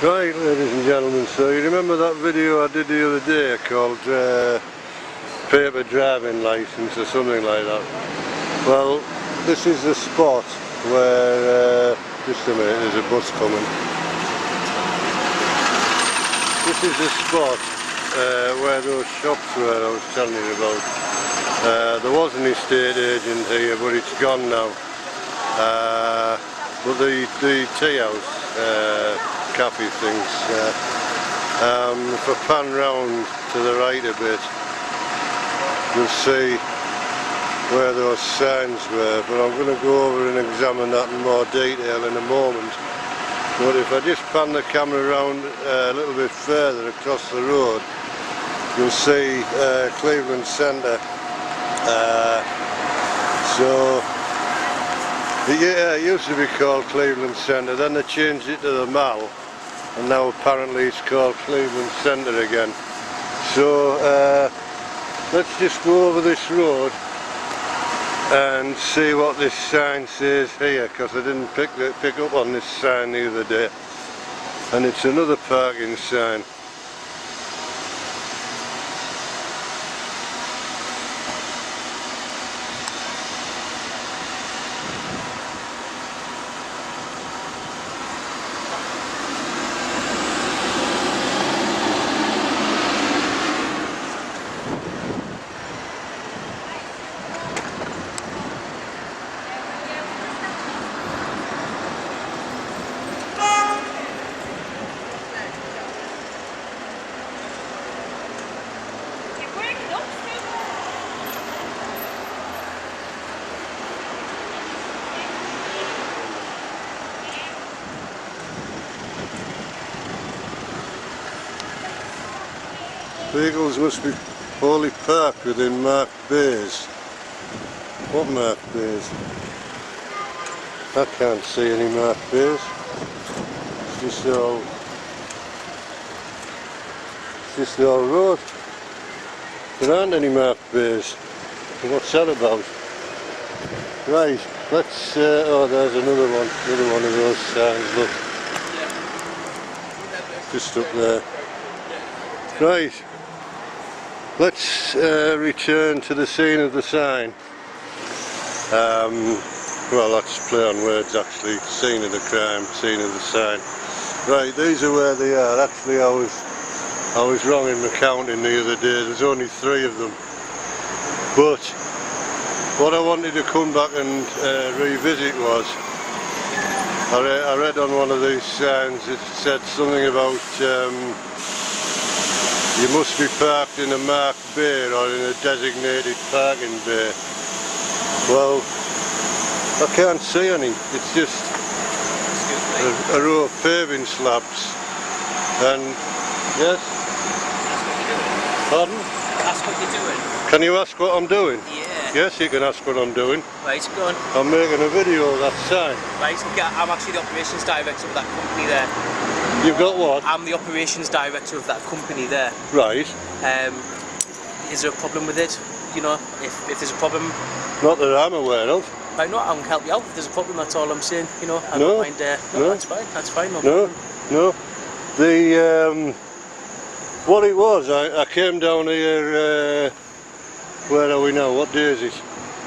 Right, ladies and gentlemen, so you remember that video I did the other day called paper driving licence or something like that? Well, this is the spot where, just a minute, there's a bus coming. This is the spot where those shops were I was telling you about. There was an estate agent here, but it's gone now. But the tea house, cafe things, if I pan round to the right a bit, you'll see where those signs were, but I'm going to go over and examine that in more detail in a moment. But if I just pan the camera around a little bit further across the road, you'll see Cleveland Centre. So it used to be called Cleveland Centre, then they changed it to the Mall, and now apparently it's called Cleveland Centre again. So let's just go over this road and see what this sign says here, because I didn't pick up on this sign the other day, and it's another parking sign. Vehicles must be wholly parked within marked bays. What marked bays? I can't see any marked bays. It's just all road. There aren't any marked bays. What's that about? Right, let's, oh, there's another one of those signs, look. Just up there. Right. Let's return to the scene of the sign. Well, that's play on words actually. Scene of the crime, scene of the sign. Right, these are where they are. Actually, I was wrong in my counting the other day. There's only 3 of them. But what I wanted to come back and revisit was, I read on one of these signs, it said something about you must be parked in a marked bay or in a designated parking bay. Well, I can't see any. It's just a row of paving slabs. And yes? Pardon? Ask what you're doing. Can you ask what I'm doing? Yeah. Yes, you can ask what I'm doing. Right, go on. I'm making a video of that sign. Right, I'm actually the operations director of that company there. You've got what? I'm the operations director of that company there. Right. Is there a problem with it? You know, if there's a problem... Not that I'm aware of. Right, no, I can help you out. If there's a problem, that's all I'm saying. You know, I No. don't mind. No, that's fine. No No, problem. no. The what it was, I came down here. Where are we now? What day is it?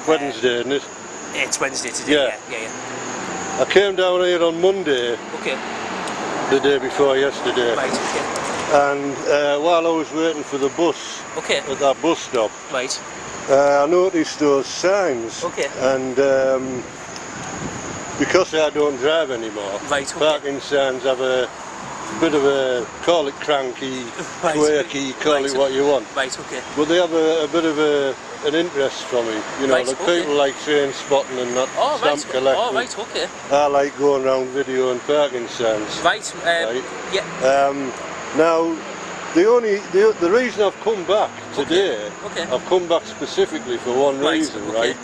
Wednesday, isn't it? It's Wednesday today. Yeah. I came down here on Monday. Okay. The day before yesterday. Right. Okay. And while I was waiting for the bus. Okay. At that bus stop. Right. I noticed those signs. Okay. And because I don't drive anymore, right, okay. parking signs have a bit of a, call it cranky, right, quirky, call right, it what you want. Right, okay. But they have a bit of an interest for me, you know, right, like okay. people like train spotting and that, stamp collecting. Oh, right, okay. I like going around video and parking signs. Right, right? Yeah. Now, the reason I've come back today, okay. I've come back specifically for one reason, okay. right?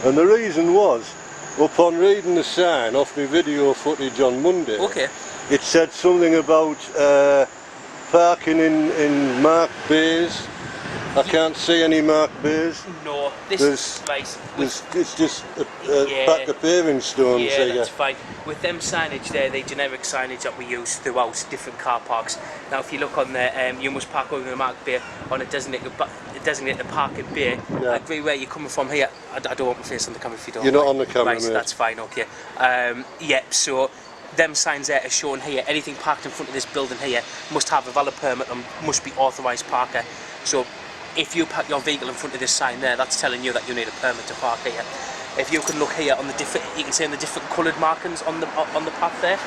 And the reason was, upon reading the sign off my video footage on Monday, okay. it said something about parking in marked bays I can't see any marked bays. No, this There's- is right. It's just a Yeah. pack of paving stones Yeah, here. that's fine. With them signage there, the generic signage that we use throughout different car parks. Now, if you look on there, you must park over the marked bay on a designated parking bay. Yeah. I agree where you're coming from here. I don't want my face on the camera if you don't You're not mind. on the camera, right, mate. that's fine, okay. Yeah, so them signs there are shown here. Anything parked in front of this building here must have a valid permit and must be authorised parker. So if you park your vehicle in front of this sign there, that's telling you that you need a permit to park here. If you can look here on the different, you can see on the different coloured markings on the path there.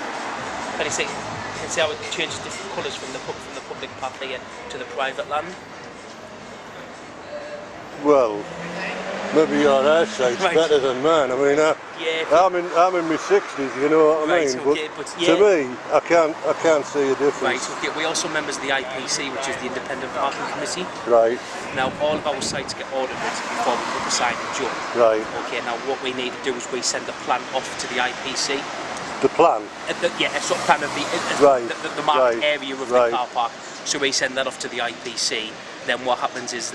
Can you see? You can see how it changes different colours from the public path here to the private land. Well, maybe your eyesight's Right. better than mine. I mean, Yeah. I'm in my 60s, you know what I Right, mean? okay, but to yeah. me, I can't see a Right. difference. Okay. We also members of the IPC, which is the Independent Parking Committee. Right, Now, all of our sites get audited before we put the signage up. right. Okay. Now, what we need to do is we send a plan off to the IPC. The plan. Yeah, a sort of plan of Right, the marked right, area of right. the car park. So we send that off to the IPC. Then what happens is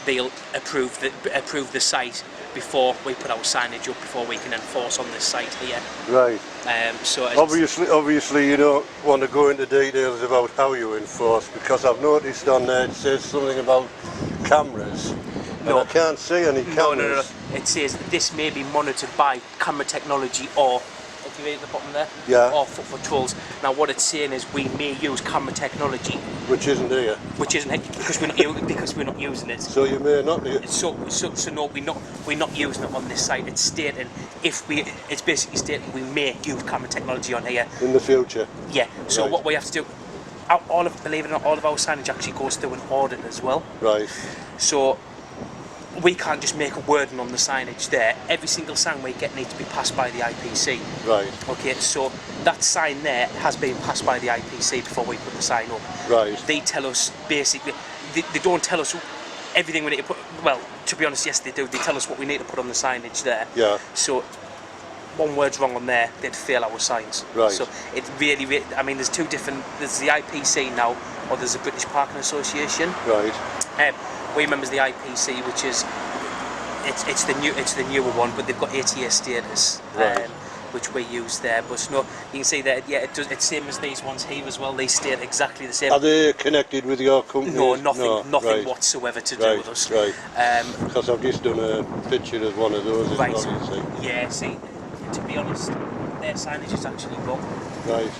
they'll approve the site before we put our signage up, before we can enforce on this site here. Right. So it's- Obviously, you don't want to go into details about how you enforce, because I've noticed on there it says something about cameras. No. And I can't see any cameras. no. It says this may be monitored by camera technology or. If you read at the bottom there, Yeah. or foot patrols. Now what it's saying is we may use camera technology, Which isn't here. which isn't because we're not using it. So you may not do. So no, we're not using it on this site. It's stating it's basically stating we may use camera technology on here. In the future. Yeah. So Right. what we have to do, believe it or not, all of our signage actually goes through an audit as well. Right. So we can't just make a wording on the signage there. Every single sign we get needs to be passed by the IPC. Right. Okay. So that sign there has been passed by the IPC before we put the sign up. Right. They tell us basically, they don't tell us everything we need to put. Well, to be honest, yes they do. They tell us what we need to put on the signage there. Yeah. So one word's wrong on there, they'd fail our signs. Right. So it really, I mean, there's two different. There's the IPC now, or there's the British Parking Association. Right. We members of the IPC, which is it's the newer one, but they've got ATA status. Right. Which we use there, but no, you can see that it's same as these ones here as well. They state exactly the same. Are they connected with your company? No, nothing Right. whatsoever to do Right, with us. right. Um, Because I've just done a picture of one of those as Right. well, you see. yeah, see, to be honest, their signage is actually wrong. Right.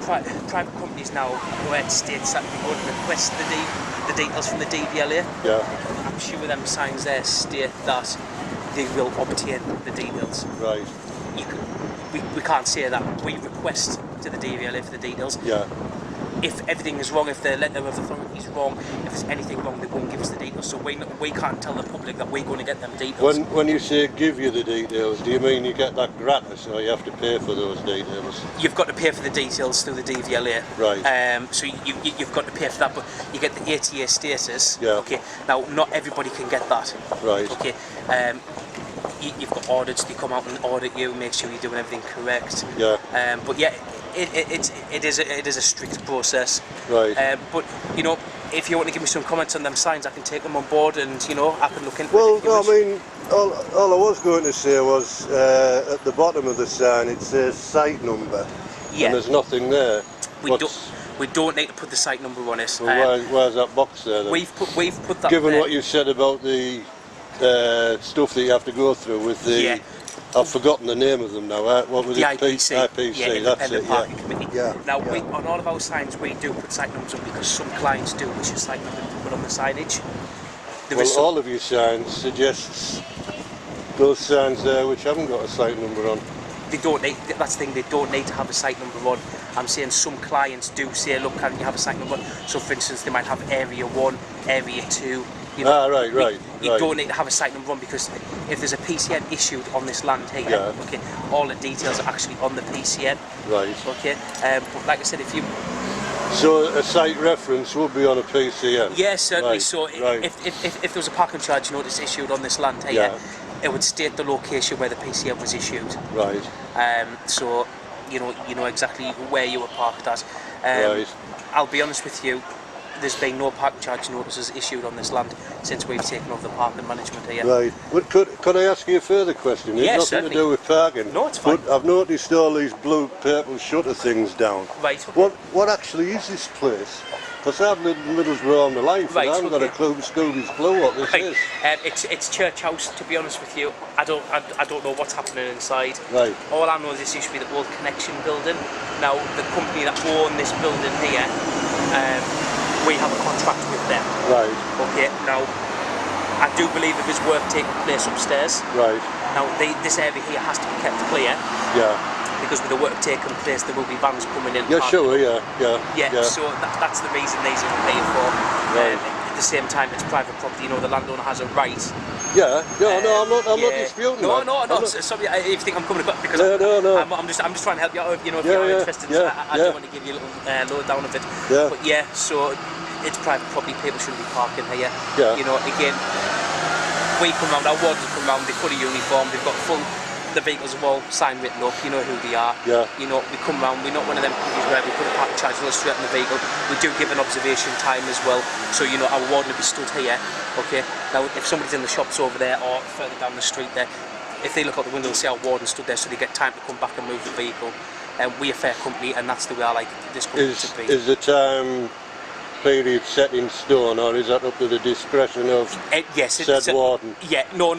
Private companies now, where it states that they would request the details from the DVLA. Yeah. I'm sure them signs there state that they will obtain the details. Right. We can't say that. We request to the DVLA for the details. Yeah. If everything is wrong, if the letter of authority is wrong, if there's anything wrong, they won't give us the details. So we can't tell the public that we're going to get them details. When you say give you the details, do you mean you get that gratis, or you have to pay for those details? You've got to pay for the details through the DVLA. Right. So you've got to pay for that, but you get the ATA status. Yeah. Okay. Now, not everybody can get that. Right. Okay. You've got audits. They come out and audit you, make sure you're doing everything correct. Yeah. But yeah, it is a strict process. Right. But you know, if you want to give me some comments on them signs, I can take them on board, and you know, I can look into Well, it. if you no, wish. I mean, all I was going to say was at the bottom of the sign it says site number, Yeah. and there's nothing there. We don't need to put the site number on it. Well, where's that box there then? We've put that. Given there. what you said about the stuff that you have to go through with the... Yeah. I've forgotten the name of them now. What was The it? IPC, IPC, yeah, that's it, Independent Parking Committee. Yeah, Now, yeah. on all of our signs, we do put site numbers on because some clients do wish a site number to put on the signage. There is Well, all of your signs suggests those signs there which haven't got a site number on. they don't need, that's the thing, they don't need to have a site number on. I'm saying some clients do say, look, can you have a site number on? So for instance, they might have area 1, area 2. You know, Right. You don't need to have a site number on because if there's a PCN issued on this land here, Yeah. okay, all the details are actually on the PCN. Right. Okay, but like I said, if you So a site reference would be on a PCN? yes, certainly. Right, So right. if there was a parking charge notice issued on this land here, Yeah. it would state the location where the PCN was issued. Right. So you know exactly where you were parked at. Right. I'll be honest with you. there's been no parking charge notices issued on this land since we've taken over the parking management here. Right. Well, could I ask you a further question? It's Yeah, nothing certainly. to do with parking. No, it's fine. But I've noticed all these blue, purple shutter things down. Right. Okay. What actually is this place? Because I've lived in Middlesbrough all my life, Right, and I haven't got a clue Scooby's Blue what this is. It's church house. To be honest with you, I don't know what's happening inside. Right. All I know is this used to be the old connection building. Now the company that own this building here, we have a contract with them. Right. Okay. Now I do believe there is work taking place upstairs. Right. Now this area here has to be kept clear. Yeah. Because with the work taking place, there will be vans coming in. Yeah, sure, yeah. So that's the reason these are paid for. Right. At the same time, it's private property. You know, the landowner has a right. Yeah, no, I'm not disputing that. No. Sorry, if you think I'm coming across because no. I'm just trying to help you out. You know, if you're interested, so I don't want to give you a little lowdown of it. Yeah. But yeah, so it's private property. People shouldn't be parking here. Yeah. You know, again, we come round. Our wardens come round. They're fully uniformed. They've got full. The vehicles are all sign written up, you know who they are. Yeah. You know, we come round, we're not one of them companies where we put a parking charge straight on the vehicle. We do give an observation time as well. So, you know, our warden will be stood here, okay? Now, if somebody's in the shops over there or further down the street there, if they look out the window and see our warden stood there so they get time to come back and move the vehicle. We're a fair company and that's the way I like this company to be. Is the time period set in stone or is that up to the discretion of said warden? Yeah, no.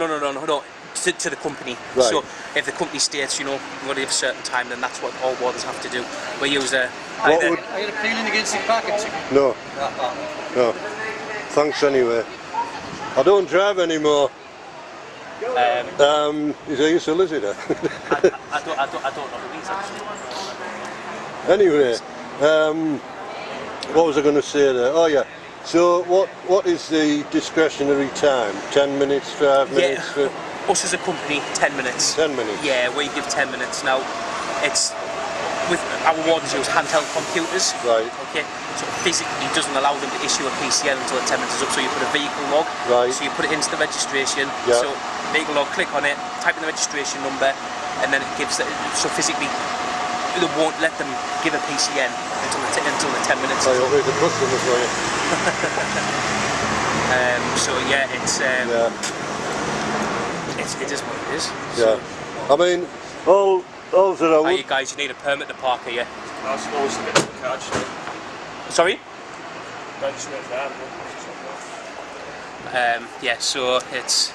To the company. Right. So if the company states, you know, we're going to have a certain time, then that's what all wardens have to do. We use a... Are you appealing against the parking ticket? No. No. Thanks anyway. I don't drive anymore. Is he a solicitor? I don't know who he is actually. Anyway, what was I going to say there? Oh yeah. So what is the discretionary time? 10 minutes, 5 minutes? Yeah. Us as a company, 10 minutes. 10 minutes? Yeah, we give 10 minutes. Now, it's with our wardens use handheld computers. Right. Okay. So physically doesn't allow them to issue a PCN until the 10 minutes is up. So you put a vehicle log. Right. So you put it into the registration. Yeah. So vehicle log, click on it, type in the registration number, and then it gives the, so physically they won't let them give a PCN until the 10 minutes. I hope there's a customer for you. So yeah, it's it is what it is. Yeah. I mean, all that I would... You guys, you need a permit to park here. I suppose to get the card. Sorry? Register yeah, so it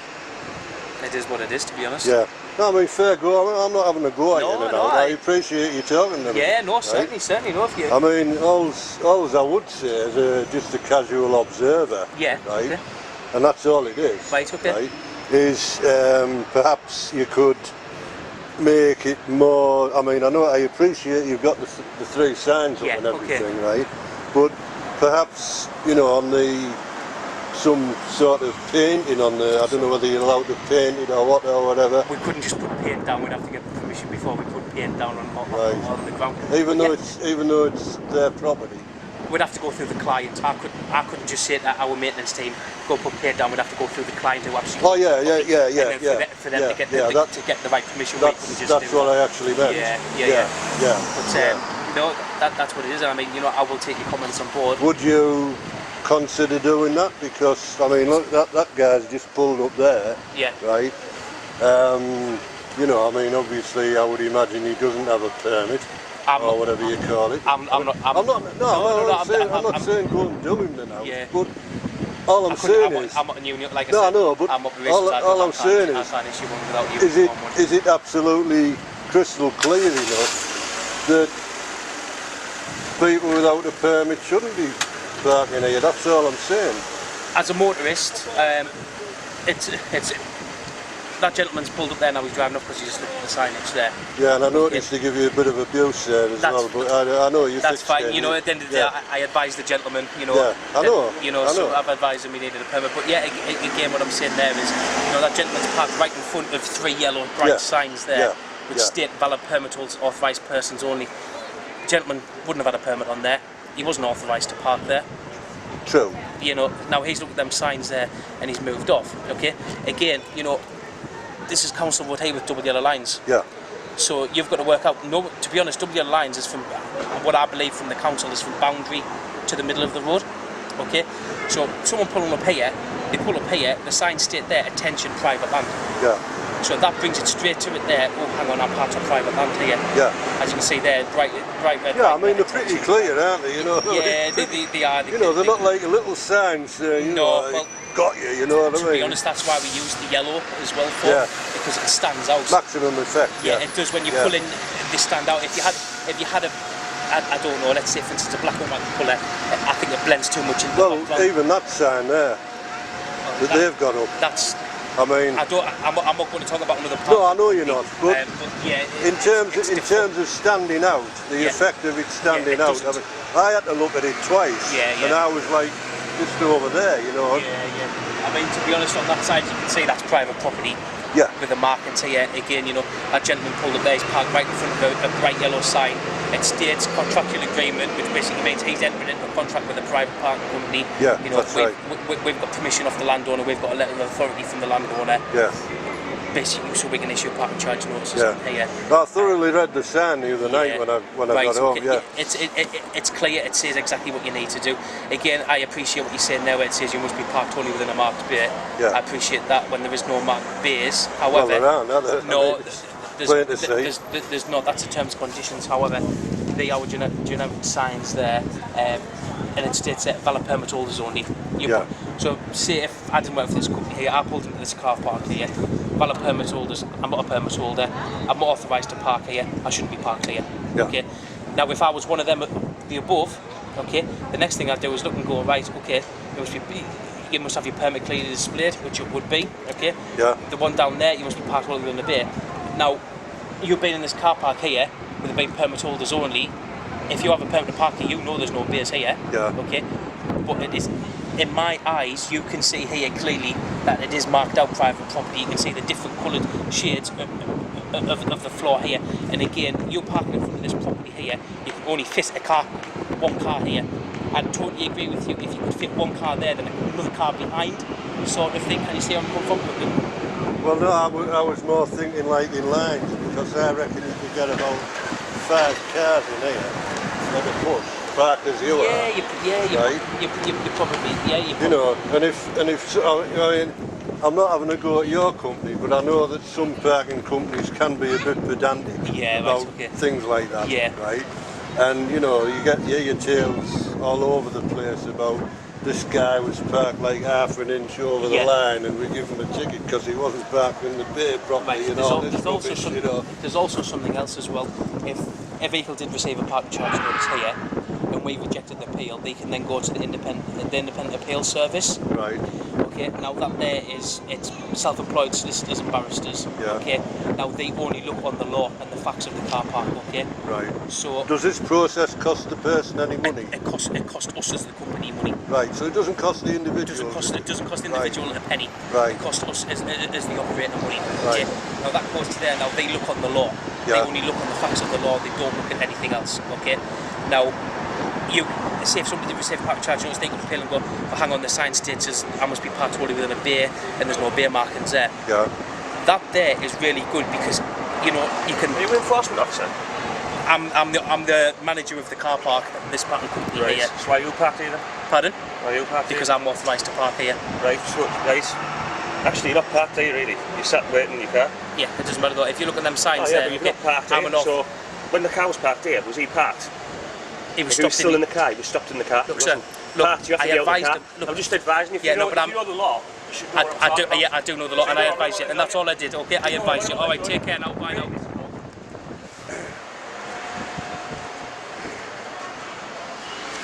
is what it is, to be honest. Yeah. No, I mean, fair go. I'm not having a go at No, you no, now. I appreciate you talking to me. Yeah, no, right? certainly, no, if you... I mean, all I would say is just a casual observer. Yeah, right? okay. And that's all it is. Right, okay. Right? Is perhaps you could make it more... I mean, I appreciate you've got the 3 signs up and everything, right? But perhaps, you know, on some sort of painting on the... I don't know whether you're allowed to paint it or what or whatever. We couldn't just put paint down, we'd have to get permission before we put paint down on the ground. Even though it's their property. We'd have to go through the client. I couldn't just say to our maintenance team, go put paint down. We'd have to go through the client who actually... Oh yeah. For them to get the right permission, we couldn't just that's do what that. I actually meant. Yeah. But yeah. no, that's what it is. I mean, you know, I will take your comments on board. Would you consider doing that? Because I mean, look, that guy's just pulled up there. Yeah. Right. You know, I mean, obviously, I would imagine he doesn't have a permit. Or whatever you call it. I'm not saying go and do him now. Yeah. But all I'm saying is... I'm not a union, like I said. No, but I'm all I'm saying is... Is it absolutely crystal clear enough that people without a permit shouldn't be parking here? That's all I'm saying. As a motorist, it's that gentleman's pulled up there now, he's driving up because he just looked at the signage there. Yeah, and I noticed they give you a bit of abuse there as well, but I know you that's fine, you know, at the end of the day, I advise the gentleman, you know. Yeah, I know. You know, so I've advised him he needed a permit, but yeah, again, what I'm saying there is, you know, that gentleman's parked right in front of 3 yellow bright signs there, which state valid permit holds authorised persons only. The gentleman wouldn't have had a permit on there, he wasn't authorised to park there. True. You know, now he's looked at them signs there and he's moved off, okay? Again, you know, this is Council Road here with double yellow lines. Yeah. So you've got to work out, no, to be honest, double yellow lines is from, what I believe from the council, is from boundary to the middle of the road. Okay, so someone pulling up here, they pull up here, the sign state there, attention, private land. Yeah. So that brings it straight to it there. Oh, hang on, I'm part of private land here. Yeah. As you can see there, bright red. Yeah, I mean, they're pretty clear, aren't they? You know. Yeah, they are. You know, they're not like a little signs. You know, well, got you. You know what I mean? To be honest, that's why we use the yellow as well for, because it stands out. Maximum effect. Yeah, it does. When you pull in, they stand out. If you had a I don't know, let's say for instance a black and white colour, I think it blends too much into the background. Even that sign there, they've got up. That's, I mean, I'm not going to talk about another part. No, I know you're not, but yeah, in terms of standing out, the effect of it standing out, I had to look at it twice, and I was like, just over there, you know. Yeah. I mean, to be honest, on that side, you can see that's private property. Yeah. With the markings here, again, you know, that gentleman pulled up there, he's parked right in front of a bright yellow sign. It states contractual agreement, which basically means he's entering into a contract with a private parking company. Yeah, you know, that's right. We've got permission off the landowner, we've got a letter of authority from the landowner. Yeah. Basically, so we can issue a parking charge notices on here. I thoroughly read the sign the other night when I got home. Yeah. It's clear. It says exactly what you need to do. Again, I appreciate what you're saying now. It says you must be parked only within a marked bay. Yeah. I appreciate that when there is no marked bays. However, there aren't, are there? No, there's not. That's the terms and conditions. However, they are generic signs there, and it states that valid permit holders only. So, say if I didn't work for this company here, I pulled into this car park here. Valid permit holders. I'm not a permit holder. I'm not authorised to park here. I shouldn't be parked here. Yeah. Okay. Now, if I was one of them, the above, okay, the next thing I'd do is look and go, right, okay, you must have your permit clearly displayed, which it would be, okay. Yeah. The one down there, you must be parked all the way in the bay. Now, you've been in this car park here with the being permit holders only. If you have a permit to park here, you know there's no bays here. Yeah. Okay. But it is, in my eyes, you can see here clearly that it is marked out private property. You can see the different coloured shades of the floor here. And again, you're parking in front of this property here. You can only fit one car here. I totally agree with you. If you could fit one car there, then another car behind, sort of thing. Can you see where I'm coming from? Well, no, I was more thinking like in lines, because I reckon you could get about 5 cars in here, like a push, parked as you are. You probably, you know, and if I mean, I'm not having a go at your company, but I know that some parking companies can be a bit pedantic about things like that, right? And you know, you get your tales all over the place about this guy was parked like half an inch over the line, and we give him a ticket because he wasn't parked in the bay properly. You know, there's also something else as well. If a vehicle did receive a parking charge notice here, and we rejected the appeal, they can then go to the independent appeal service. Right. Okay. Now that there is, it's self-employed solicitors and barristers. Yeah. Okay. Now they only look on the law and the facts of the car park. Okay. Right. So does this process cost the person any money? It costs us as the company money. Right. So it doesn't cost the individual. It doesn't cost the individual a penny. Right. It costs us as the operator money. Right. Okay. Now that goes to there. Now they look on the law. They only look on the facts of the law. They don't look at anything else. Okay. Now, you say if somebody receives a parking charge notice, they could appeal and go, oh, hang on, the sign states I must be parked wholly within a bay, and there's no bay markings there. Yeah. That there is really good because, you know, you can. Are you an enforcement officer? I'm the manager of the car park, this parking company here. So why are you parked here then? Pardon? Why are you parked here? Because I'm authorised to park here. Right. So actually, you're not parked here really. You're sat waiting in your car. Yeah, it doesn't matter though. If you look at them signs but you're not parked here. So when the car was parked here, was he parked? He was still in the car. He was stopped in the car. Look, sir. Parked, you have to be out of the car. I'm just advising you. If you know the law, you should know what I'm talking about. I do know the law, and I advise you, and that's all I did. Okay, I advise you. All right, take care now. Bye now.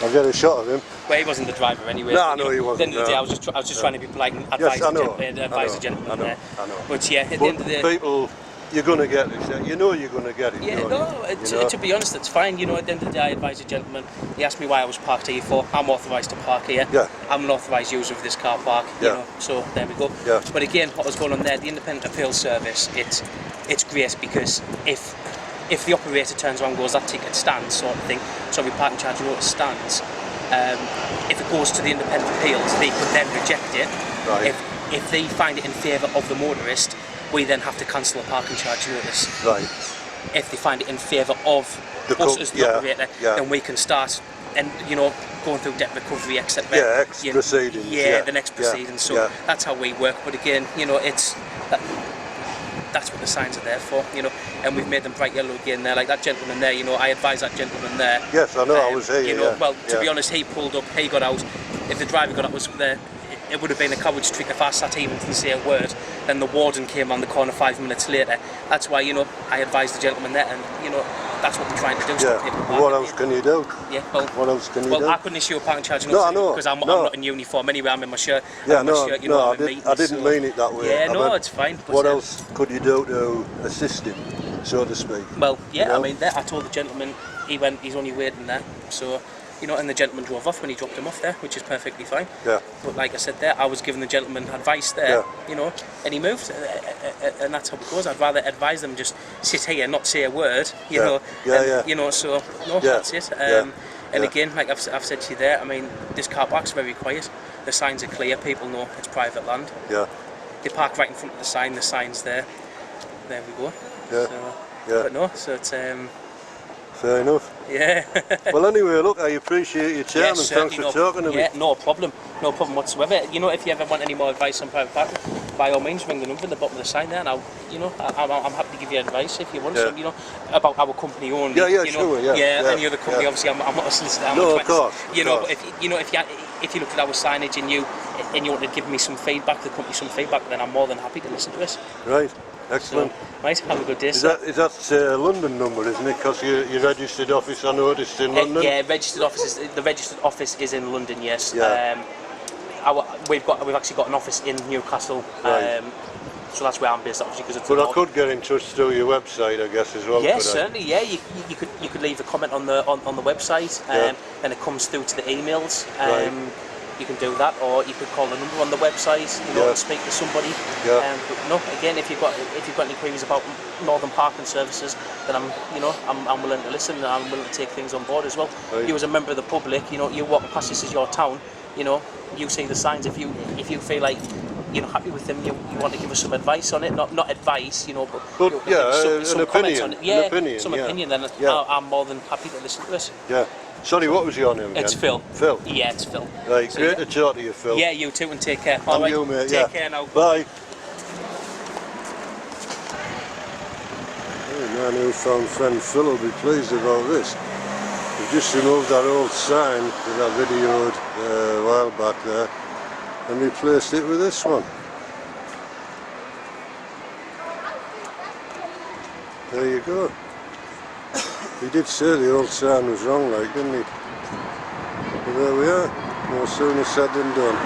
I'll get a shot of him. Well, he wasn't the driver anyway. No, no, he wasn't. At the end of the day, I was just trying to be polite and advise the gentleman there. I know. But yeah, at the end of the day, people, you're going to get this. You know you're going to get it. Yeah, to be honest, it's fine. You know, at the end of the day, I advise the gentleman. He asked me why I was parked here for. I'm authorised to park here. Yeah. I'm an authorised user of this car park. You know, so there we go. Yeah. But again, what was going on there, the independent appeal service, it's great because if the operator turns around and goes, that ticket stands, sort of thing, so we parking charge notice stands. If it goes to the independent appeals, they could then reject it. Right. If they find it in favour of the motorist, we then have to cancel a parking charge notice. Right. If they find it in favour of us as the operator, then we can start and going through debt recovery, etc. Yeah, proceedings. Yeah, the next proceedings. So that's how we work. But again, it's that's what the signs are there for, and we've made them bright yellow again there, like that gentleman there, I advise that gentleman there. Yes, I know, I was here, well, to be honest, he pulled up, he got out. If the driver got out was there, it would have been a coward's trick if I sat here and didn't say a word. Then the warden came around the corner 5 minutes later. That's why, I advised the gentleman there, and, that's what we're trying to do. Stop people parking. What else can you do? Yeah, well, what else can you do? Well, I couldn't issue a parking charge because I'm not in uniform anyway. I'm in my shirt. Yeah, I didn't mean it that way. Yeah, no, it's fine. What else could you do to assist him, so to speak? Well, yeah, I mean, I told the gentleman, he's only waiting there, so... and the gentleman drove off when he dropped him off there, which is perfectly fine. Yeah. But like I said there, I was giving the gentleman advice there, and he moved, and that's how it goes. I'd rather advise them just sit here and not say a word, so, that's it. And again, like I've said to you there, I mean, this car park's very quiet. The signs are clear, people know it's private land. Yeah. They park right in front of the sign's there. There we go. Yeah. So, yeah. But no, so it's... Fair enough. Yeah. Well, anyway, look, I appreciate your time, and thanks for talking to me. Yeah, no problem whatsoever. If you ever want any more advice on private parking, by all means, ring the number at the bottom of the sign there, and I'm happy to give you advice if you want some, about our company only. Sure, any other company. Obviously, I'm not a solicitor. No, of course. But if you looked at our signage and you wanted to give me some feedback, the company some feedback, then I'm more than happy to listen to it. Right. Excellent. So, right, have a good day. Is that London number, isn't it? Because your registered office, I noticed, in London. Yeah, the registered office is in London. Yes. Yeah. We've actually got an office in Newcastle. Right. So that's where I'm based, obviously, because it's. But I could get in touch through your website, I guess, as well. Yeah, certainly. Yeah, you could leave a comment on the website, and it comes through to the emails. You can do that, or you could call the number on the website, and speak to somebody. Yeah. But no, again, if you've got any queries about Northern Parking Services, then I'm willing to listen, and I'm willing to take things on board as well. Right. You as a member of the public, you're walking past, this is your town, you see the signs. If you feel like you're not happy with them, you want to give us some advice on it, not advice, but some comments on it. Yeah, some opinion. Then I'm more than happy to listen to it. Yeah. Sorry, what was your name again? It's Phil. Phil? Yeah, it's Phil. Right, great to talk to you, Phil. Yeah, you too, and take care. And you, mate. Take care now. Bye. The man who found friend Phil will be pleased about this. We've just removed that old sign that I videoed a while back there and replaced it with this one. There you go. He did say the old sign was wrong, like, didn't he? But there we are. No sooner said than done.